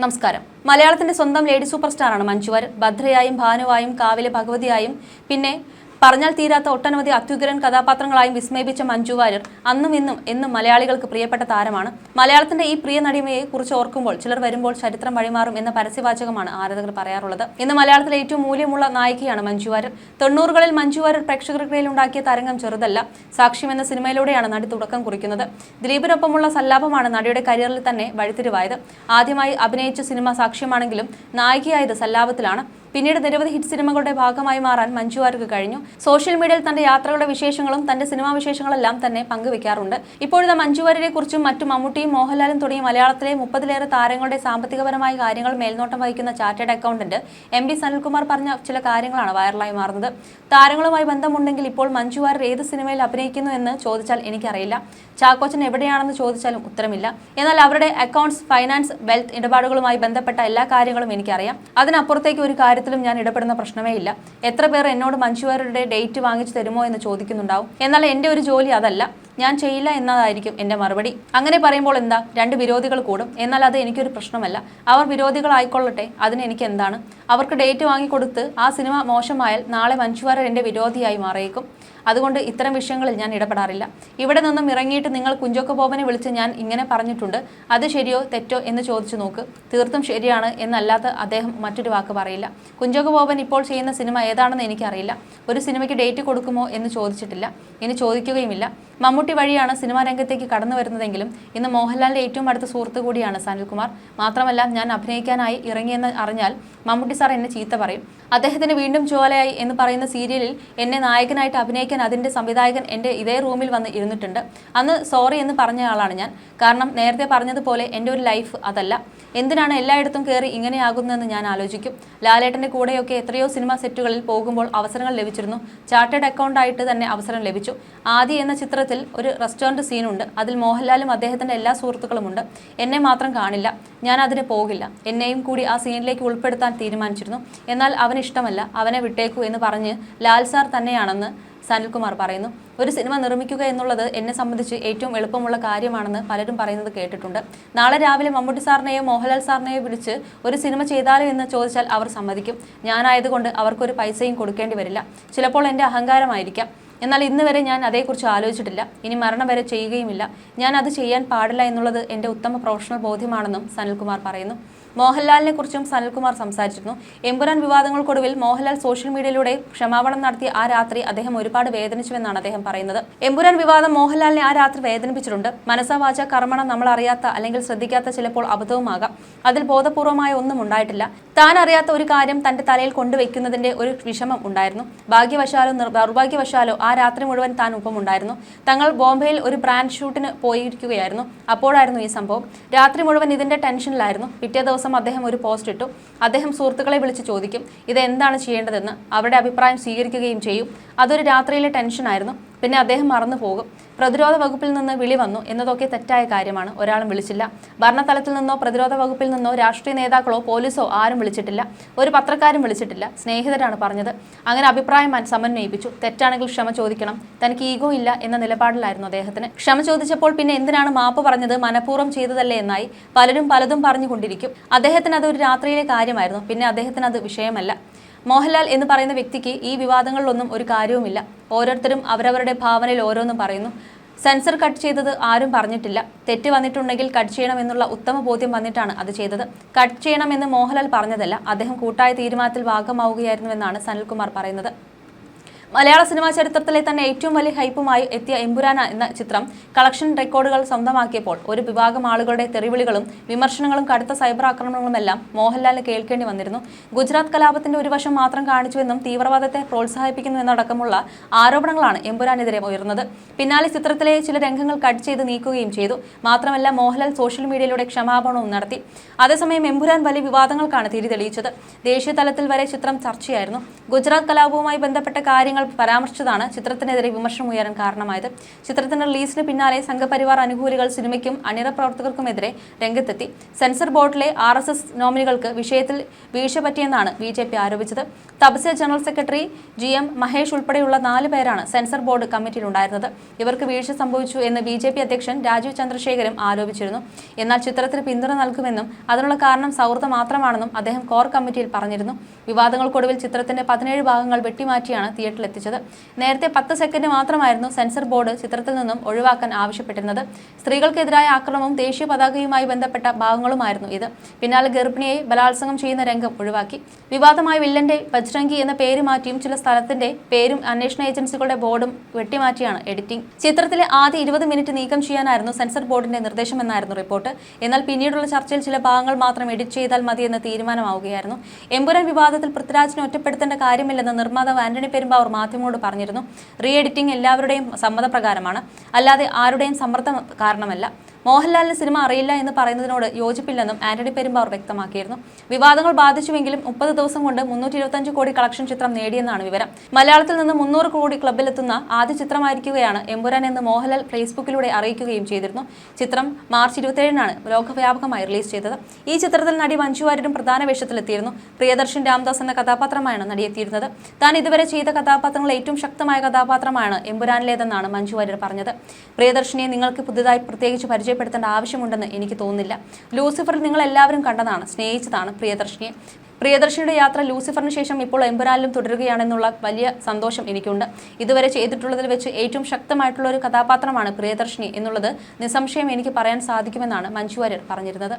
നമസ്കാരം. മലയാളത്തിന്റെ സ്വന്തം ലേഡി സൂപ്പർ സ്റ്റാറാണ് മഞ്ജു വാര്യർ. ഭദ്രയായും ഭാനുവായും കാവിലെ ഭഗവതിയായും പിന്നെ പറഞ്ഞാൽ തീരാത്ത ഒട്ടനവധി അത്യുഗ്രൻ കഥാപാത്രങ്ങളായും വിസ്മയിപ്പിച്ച മഞ്ജു വാര്യർ അന്നും ഇന്നും എന്നും മലയാളികൾക്ക് പ്രിയപ്പെട്ട താരമാണ്. മലയാളത്തിന്റെ ഈ പ്രിയ നടിമയെ കുറിച്ച് ഓർക്കുമ്പോൾ ചിലർ വരുമ്പോൾ ചരിത്രം വഴിമാറും എന്ന പരസ്യവാചകമാണ് ആരാധകർ പറയാറുള്ളത്. ഇന്ന് മലയാളത്തിലെ ഏറ്റവും മൂല്യമുള്ള നായികയാണ് മഞ്ജു വാര്യർ. 90കളിൽ മഞ്ജു വാര്യർ പ്രേക്ഷകർക്കിടയിൽ ഉണ്ടാക്കിയ തരംഗം ചെറുതല്ല. സാക്ഷ്യം എന്ന സിനിമയിലൂടെയാണ് നടി തുടക്കം കുറിക്കുന്നത്. ദിലീപിനൊപ്പമുള്ള സല്ലാപമാണ് നടിയുടെ കരിയറിൽ തന്നെ വഴിത്തിരിവായത്. ആദ്യമായി അഭിനയിച്ച സിനിമ സാക്ഷ്യമാണെങ്കിലും നായികയായത് സല്ലാപത്തിലാണ്. പിന്നീട് നിരവധി ഹിറ്റ് സിനിമകളുടെ ഭാഗമായി മാറാൻ മഞ്ജു വാര്യർക്ക് കഴിഞ്ഞു. സോഷ്യൽ മീഡിയയിൽ തന്റെ യാത്രകളുടെ വിശേഷങ്ങളും തന്റെ സിനിമാ വിശേഷങ്ങളെല്ലാം തന്നെ പങ്കുവെക്കാറുണ്ട്. ഇപ്പോഴത്തെ മഞ്ജു വാര്യരെ കുറിച്ചും മറ്റു മമ്മൂട്ടിയും മോഹൻലാലും തുടങ്ങിയ മലയാളത്തിലെ 30ലേറെ താരങ്ങളുടെ സാമ്പത്തികപരമായ കാര്യങ്ങൾ മേൽനോട്ടം വഹിക്കുന്ന ചാർട്ടേഡ് അക്കൗണ്ടന്റ് MD സനിൽകുമാർ പറഞ്ഞ ചില കാര്യങ്ങളാണ് വൈറലായി മാറുന്നത്. താരങ്ങളുമായി ബന്ധമുണ്ടെങ്കിൽ ഇപ്പോൾ മഞ്ജു വാര്യർ ഏത് സിനിമയിൽ അഭിനയിക്കുന്നു എന്ന് ചോദിച്ചാൽ എനിക്കറിയില്ല. ചാക്കോച്ചൻ എവിടെയാണെന്ന് ചോദിച്ചാലും ഉത്തരമില്ല. എന്നാൽ അവരുടെ അക്കൗണ്ട്സ്, ഫൈനാൻസ്, വെൽത്ത് ഇടപാടുകളുമായി ബന്ധപ്പെട്ട എല്ലാ കാര്യങ്ങളും എനിക്കറിയാം. അതിനപ്പുറത്തേക്ക് ഒരു കാര്യത്തിലും ഞാൻ ഇടപെടുന്ന പ്രശ്നമേ ഇല്ല. എത്ര പേർ എന്നോട് മഞ്ജു വാര്യരുടെ ഡേറ്റ് വാങ്ങിച്ചു തരുമോ എന്ന് ചോദിക്കുന്നുണ്ടാവും. എന്നാൽ എന്റെ ഒരു ജോലി അതല്ല. ഞാൻ ചെയ്യില്ല എന്നതായിരിക്കും എന്റെ മറുപടി. അങ്ങനെ പറയുമ്പോൾ എന്താ, രണ്ട് വിരോധികൾ കൂടും. എന്നാൽ അത് എനിക്കൊരു പ്രശ്നമല്ല. അവർ വിരോധികളായിക്കൊള്ളട്ടെ, അതിന് എനിക്ക് എന്താണ്? അവർക്ക് ഡേറ്റ് വാങ്ങിക്കൊടുത്ത് ആ സിനിമ മോശമായാൽ നാളെ മഞ്ജു വാര്യർ എന്റെ വിരോധിയായി മാറിയേക്കും. അതുകൊണ്ട് ഇത്തരം വിഷയങ്ങളിൽ ഞാൻ ഇടപെടാറില്ല. ഇവിടെ നിന്നും ഇറങ്ങിയിട്ട് നിങ്ങൾ കുഞ്ചാക്കോ ബോബനെ വിളിച്ച് ഞാൻ ഇങ്ങനെ പറഞ്ഞിട്ടുണ്ട്, അത് ശരിയോ തെറ്റോ എന്ന് ചോദിച്ചു നോക്ക്. തീർത്തും ശരിയാണ് എന്നല്ലാത്ത അദ്ദേഹം മറ്റൊരു വാക്ക് പറയില്ല. കുഞ്ചാക്കോ ബോബൻ ഇപ്പോൾ ചെയ്യുന്ന സിനിമ ഏതാണെന്ന് എനിക്കറിയില്ല. ഒരു സിനിമയ്ക്ക് ഡേറ്റ് കൊടുക്കുമോ എന്ന് ചോദിച്ചിട്ടില്ല, ഇനി ചോദിക്കുകയുമില്ല. മമ്മൂട്ടി വഴിയാണ് സിനിമാ രംഗത്തേക്ക് കടന്നു വരുന്നതെങ്കിലും ഇന്ന് മോഹൻലാലിന്റെ ഏറ്റവും അടുത്ത സുഹൃത്ത് കൂടിയാണ് സനിൽകുമാർ. മാത്രമല്ല, ഞാൻ അഭിനയിക്കാനായി ഇറങ്ങിയെന്ന് അറിഞ്ഞാൽ മമ്മൂട്ടി സാർ എന്നെ ചീത്ത പറയും. അദ്ദേഹത്തിന് വീണ്ടും ചോലയായി എന്ന് പറയുന്ന സീരിയലിൽ എന്നെ നായകനായിട്ട് അഭിനയിക്കാൻ അതിന്റെ സംവിധായകൻ എൻ്റെ ഇതേ റൂമിൽ വന്ന് ഇരുന്നിട്ടുണ്ട്. അന്ന് സോറി എന്ന് പറഞ്ഞ ആളാണ് ഞാൻ. കാരണം നേരത്തെ പറഞ്ഞതുപോലെ എൻ്റെ ഒരു ലൈഫ് അതല്ല. എന്തിനാണ് എല്ലായിടത്തും കയറി ഇങ്ങനെയാകുന്നതെന്ന് ഞാൻ ആലോചിക്കും. ലാലേട്ടൻ്റെ കൂടെയൊക്കെ എത്രയോ സിനിമാ സെറ്റുകളിൽ പോകുമ്പോൾ അവസരങ്ങൾ ലഭിച്ചിരുന്നു. ചാർട്ടേഡ് അക്കൗണ്ട് ആയിട്ട് തന്നെ അവസരം ലഭിച്ചു. ആദി എന്ന ചിത്രത്തിൽ ഒരു റെസ്റ്റോറൻറ്റ് സീനുണ്ട്. അതിൽ മോഹൻലാലും അദ്ദേഹത്തിൻ്റെ എല്ലാ സുഹൃത്തുക്കളുമുണ്ട്. എന്നെ മാത്രം കാണില്ല, ഞാൻ അതിന് പോകില്ല. എന്നെയും കൂടി ആ സീനിലേക്ക് ഉൾപ്പെടുത്താൻ തീരുമാനിച്ചിരുന്നു. എന്നാൽ അവന് ഇഷ്ടമല്ല, അവനെ വിട്ടേക്കൂ എന്ന് പറഞ്ഞ് ലാൽ സാർ തന്നെയാണെന്ന് സനിൽകുമാർ പറയുന്നു. ഒരു സിനിമ നിർമ്മിക്കുക എന്നുള്ളത് എന്നെ സംബന്ധിച്ച് ഏറ്റവും എളുപ്പമുള്ള കാര്യമാണെന്ന് പലരും പറയുന്നത് കേട്ടിട്ടുണ്ട്. നാളെ രാവിലെ മമ്മൂട്ടി സാറിനെയോ മോഹൻലാൽ സാറിനെയോ വിളിച്ച് ഒരു സിനിമ ചെയ്താലോ എന്ന് ചോദിച്ചാൽ അവർ സമ്മതിക്കും. ഞാനായതുകൊണ്ട് അവർക്കൊരു പൈസയും കൊടുക്കേണ്ടി വരില്ല. ചിലപ്പോൾ എൻ്റെ അഹങ്കാരമായിരിക്കാം. എന്നാൽ ഇന്ന് വരെ ഞാൻ അതേക്കുറിച്ച് ആലോചിച്ചിട്ടില്ല. ഇനി മരണം വരെ ചെയ്യുകയുമില്ല. ഞാൻ അത് ചെയ്യാൻ പാടില്ല എന്നുള്ളത് എൻ്റെ ഉത്തമ പ്രൊഫഷണൽ ബോധ്യമാണെന്നും സനിൽകുമാർ പറയുന്നു. മോഹൻലാലിനെ കുറിച്ചും സനിൽകുമാർ സംസാരിച്ചിരുന്നു. എമ്പുരാൻ വിവാദങ്ങൾക്കൊടുവിൽ മോഹൻലാൽ സോഷ്യൽ മീഡിയയിലൂടെ ക്ഷമാപണം നടത്തിയ ആ രാത്രി അദ്ദേഹം ഒരുപാട് വേദനിച്ചുവെന്നാണ് അദ്ദേഹം പറയുന്നത്. എമ്പുരാൻ വിവാദം മോഹൻലാലിനെ ആ രാത്രി വേദനിപ്പിച്ചിട്ടുണ്ട്. മനസ്സാ വാച കർമ്മണ നമ്മൾ അറിയാത്ത അല്ലെങ്കിൽ ശ്രദ്ധിക്കാത്ത ചിലപ്പോൾ അബദ്ധവുമാകാം. അതിൽ ബോധപൂർവമായ ഒന്നും ഉണ്ടായിട്ടില്ല. താൻ അറിയാത്ത ഒരു കാര്യം തന്റെ തലയിൽ കൊണ്ടുവയ്ക്കുന്നതിന്റെ ഒരു വിഷമം ഉണ്ടായിരുന്നു. ഭാഗ്യവശാലോ ദൗർഭാഗ്യവശാലോ ആ രാത്രി മുഴുവൻ താൻ ഒപ്പമുണ്ടായിരുന്നു. തങ്ങൾ ബോംബെയിൽ ഒരു ബ്രാൻഡ് ഷൂട്ടിന് പോയിരിക്കുകയായിരുന്നു. അപ്പോഴായിരുന്നു ഈ സംഭവം. രാത്രി മുഴുവൻ ഇതിന്റെ ടെൻഷനിലായിരുന്നു. പിറ്റേ ദിവസം അദ്ദേഹം ഒരു പോസ്റ്റ് ഇട്ടു. അദ്ദേഹം സുഹൃത്തുക്കളെ വിളിച്ച് ചോദിക്കും ഇത് എന്താണ് ചെയ്യേണ്ടതെന്ന്. അവരുടെ അഭിപ്രായം സ്വീകരിക്കുകയും ചെയ്യും. അതൊരു രാത്രിയിലെ ടെൻഷനായിരുന്നു. പിന്നെ അദ്ദേഹം മറന്നു പോകും. പ്രതിരോധ വകുപ്പിൽ നിന്ന് വിളി വന്നു എന്നതൊക്കെ തെറ്റായ കാര്യമാണ്. ഒരാളും വിളിച്ചില്ല. ഭരണതലത്തിൽ നിന്നോ പ്രതിരോധ വകുപ്പിൽ നിന്നോ രാഷ്ട്രീയ നേതാക്കളോ പോലീസോ ആരും വിളിച്ചിട്ടില്ല. ഒരു പത്രക്കാരും വിളിച്ചിട്ടില്ല. സ്നേഹിതരാണ് പറഞ്ഞത്. അങ്ങനെ അഭിപ്രായം സമന്വയിപ്പിച്ചു. തെറ്റാണെങ്കിൽ ക്ഷമ ചോദിക്കണം. തനിക്ക് ഈഗോ ഇല്ല എന്ന നിലപാടിലായിരുന്നു അദ്ദേഹത്തിന്. ക്ഷമ ചോദിച്ചപ്പോൾ പിന്നെ എന്തിനാണ് മാപ്പ് പറഞ്ഞത്, മനഃപൂർവ്വം ചെയ്തതല്ലേ എന്നായി. പലരും പലതും പറഞ്ഞുകൊണ്ടിരിക്കും. അദ്ദേഹത്തിന് അതൊരു രാത്രിയിലെ കാര്യമായിരുന്നു. പിന്നെ അദ്ദേഹത്തിന് അത് വിഷയമല്ല. മോഹൻലാൽ എന്ന് പറയുന്ന വ്യക്തിക്ക് ഈ വിവാദങ്ങളിലൊന്നും ഒരു കാര്യവുമില്ല. ഓരോരുത്തരും അവരവരുടെ ഭാവനയിൽ ഓരോന്നും പറയുന്നു. സെൻസർ കട്ട് ചെയ്തത് ആരും പറഞ്ഞിട്ടില്ല. തെറ്റ് വന്നിട്ടുണ്ടെങ്കിൽ കട്ട് ചെയ്യണമെന്നുള്ള ഉത്തമ ബോധ്യം വന്നിട്ടാണ് അത് ചെയ്തത്. കട്ട് ചെയ്യണമെന്ന് മോഹൻലാൽ പറഞ്ഞതല്ല. അദ്ദേഹം കൂട്ടായ തീരുമാനത്തിൽ ഭാഗമാവുകയായിരുന്നുവെന്നാണ് സനിൽകുമാർ പറയുന്നത്. മലയാള സിനിമാ ചരിത്രത്തിലെ തന്നെ ഏറ്റവും വലിയ ഹൈപ്പുമായി എത്തിയ എമ്പുരാന എന്ന ചിത്രം കളക്ഷൻ റെക്കോർഡുകൾ സ്വന്തമാക്കിയപ്പോൾ ഒരു വിഭാഗം ആളുകളുടെ തെറിവിളികളും വിമർശനങ്ങളും കടുത്ത സൈബർ ആക്രമണങ്ങളുമെല്ലാം മോഹൻലാലിന് കേൾക്കേണ്ടി വന്നിരുന്നു. ഗുജറാത്ത് കലാപത്തിന്റെ ഒരു വശം മാത്രം കാണിച്ചുവെന്നും തീവ്രവാദത്തെ പ്രോത്സാഹിപ്പിക്കുന്നുവെന്നടക്കമുള്ള ആരോപണങ്ങളാണ് എമ്പുരാനെതിരെ ഉയർന്നത്. പിന്നാലെ ചിത്രത്തിലെ ചില രംഗങ്ങൾ കട്ട് ചെയ്ത് നീക്കുകയും ചെയ്തു. മാത്രമല്ല, മോഹൻലാൽ സോഷ്യൽ മീഡിയയിലൂടെ ക്ഷമാപണവും നടത്തി. അതേസമയം എമ്പുരാൻ വലിയ വിവാദങ്ങൾക്കാണ് തിരി തെളിയിച്ചത്. ദേശീയ തലത്തിൽ വരെ ചിത്രം ചർച്ചയായിരുന്നു. ഗുജറാത്ത് കലാപവുമായി ബന്ധപ്പെട്ട കാര്യങ്ങൾ കാര്യങ്ങൾ പരാമർശിച്ചതാണ് ചിത്രത്തിനെതിരെ വിമർശനം ഉയരാൻ കാരണമായത്. ചിത്രത്തിന്റെ റിലീസിന് പിന്നാലെ സംഘപരിവാർ അനുകൂലികൾ സിനിമയ്ക്കും അണിയറ പ്രവർത്തകർക്കുമെതിരെ രംഗത്തെത്തി. സെൻസർ ബോർഡിലെ RSS നോമിനികൾക്ക് വിഷയത്തിൽ വീഴ്ച പറ്റിയെന്നാണ് BJP ആരോപിച്ചത്. Thapasya general secretary GM Mahesh ഉൾപ്പെടെയുള്ള 4 പേരാണ് സെൻസർ ബോർഡ് കമ്മിറ്റിയിലുണ്ടായിരുന്നത്. ഇവർക്ക് വീഴ്ച സംഭവിച്ചു എന്ന് BJP അധ്യക്ഷൻ രാജീവ് ചന്ദ്രശേഖരും ആരോപിച്ചിരുന്നു. എന്നാൽ ചിത്രത്തിന് പിന്തുണ നൽകുമെന്നും അതിനുള്ള കാരണം സൗഹൃദം മാത്രമാണെന്നും അദ്ദേഹം കോർ കമ്മിറ്റിയിൽ പറഞ്ഞിരുന്നു. വിവാദങ്ങൾക്കൊടുവിൽ ചിത്രത്തിന്റെ 17 ഭാഗങ്ങൾ വെട്ടിമാറ്റിയാണ് തിയേറ്ററിൽ എത്തിച്ചത്. നേരത്തെ 10 സെക്കൻഡ് മാത്രമായിരുന്നു സെൻസർ ബോർഡ് ചിത്രത്തിൽ നിന്നും ഒഴിവാക്കാൻ ആവശ്യപ്പെട്ടിരുന്നത്. സ്ത്രീകൾക്കെതിരായ ആക്രമണവും ദേശീയ പതാകയുമായി ബന്ധപ്പെട്ട ഭാഗങ്ങളുമായിരുന്നു ഇത്. പിന്നാലെ ഗർഭിണിയെ ബലാത്സംഗം ചെയ്യുന്ന രംഗം ഒഴിവാക്കി. വിവാദമായ വില്ലന്റെ ബജ്രംഗി എന്ന പേര് മാറ്റിയും ചില സ്ഥലത്തിന്റെ പേരും അന്വേഷണ ഏജൻസികളുടെ ബോർഡും വെട്ടിമാറ്റിയാണ് എഡിറ്റിംഗ്. ചിത്രത്തിലെ ആദ്യ 20 മിനിറ്റ് നീക്കം ചെയ്യാനായിരുന്നു സെൻസർ ബോർഡിന്റെ നിർദ്ദേശമെന്നായിരുന്നു റിപ്പോർട്ട്. എന്നാൽ പിന്നീടുള്ള ചർച്ചയിൽ ചില ഭാഗങ്ങൾ മാത്രം എഡിറ്റ് ചെയ്താൽ മതിയെന്ന് തീരുമാനമാവുകയായിരുന്നു. എമ്പുരാൻ വിവാദത്തിൽ പൃഥ്വിരാജിനെ ഒറ്റപ്പെടുത്തേണ്ട കാര്യമില്ലെന്ന് നിർമ്മാതാവ് ആന്റണി പെരുമ്പാവൂർ മാധ്യമങ്ങളോട് പറഞ്ഞിരുന്നു. റീ എഡിറ്റിംഗ് എല്ലാവരുടെയും സമ്മതപ്രകാരമാണ്, അല്ലാതെ ആരുടെയും സമ്മർദ്ദം കാരണമല്ല. മോഹൻലാലിന് സിനിമ അറിയില്ല എന്ന് പറയുന്നതിനോട് യോജിപ്പില്ലെന്നും ആന്റണി പെരുമ്പാവൂർ വ്യക്തമാക്കിയിരുന്നു. വിവാദങ്ങൾ ബാധിച്ചുവെങ്കിലും 30 ദിവസം കൊണ്ട് 325 കോടി കളക്ഷൻ ചിത്രം നേടിയെന്നാണ് വിവരം. മലയാളത്തിൽ നിന്ന് 300 കോടി ക്ലബിലെത്തുന്ന ആദ്യ ചിത്രമായിരിക്കുകയാണ് എമ്പുരാൻ എന്ന് മോഹൻലാൽ ഫേസ്ബുക്കിലൂടെ അറിയിക്കുകയും ചെയ്തിരുന്നു. ചിത്രം മാർച്ച് 27-നാണ് ലോകവ്യാപകമായി റിലീസ് ചെയ്തത്. ഈ ചിത്രത്തിൽ നടി മഞ്ജു വാര്യരും പ്രധാന വേഷത്തിലെത്തിയിരുന്നു. പ്രിയദർശൻ രാംദാസ് എന്ന കഥാപാത്രമാണ് നടി എത്തിയിരുന്നത്. താൻ ഇതുവരെ ചെയ്ത കഥാപാത്രങ്ങളിൽ ഏറ്റവും ശക്തമായ കഥാപാത്രമാണ് എമ്പുരാനിലേതെന്നാണ് മഞ്ജു വാര്യർ പറഞ്ഞത്. പ്രിയദർശിനെ നിങ്ങൾക്ക് പുതുതായി പ്രത്യേകിച്ച് പരിചയപ്പെടുത്തേണ്ട ആവശ്യമുണ്ടെന്ന് എനിക്ക് തോന്നുന്നില്ല. ലൂസിഫറിൽ നിങ്ങൾ എല്ലാവരും കണ്ടതാണ്, സ്നേഹിച്ചതാണ് പ്രിയദർശിനിയെ. പ്രിയദർശിനിയുടെ യാത്ര ലൂസിഫറിന് ശേഷം ഇപ്പോൾ എമ്പുരാനിലും തുടരുകയാണെന്നുള്ള വലിയ സന്തോഷം എനിക്കുണ്ട്. ഇതുവരെ ചെയ്തിട്ടുള്ളതിൽ വെച്ച് ഏറ്റവും ശക്തമായിട്ടുള്ള ഒരു കഥാപാത്രമാണ് പ്രിയദർശിനി എന്നുള്ളത് നിസ്സംശയം എനിക്ക് പറയാൻ സാധിക്കുമെന്നാണ് മഞ്ജു വാര്യർ പറഞ്ഞിരുന്നത്.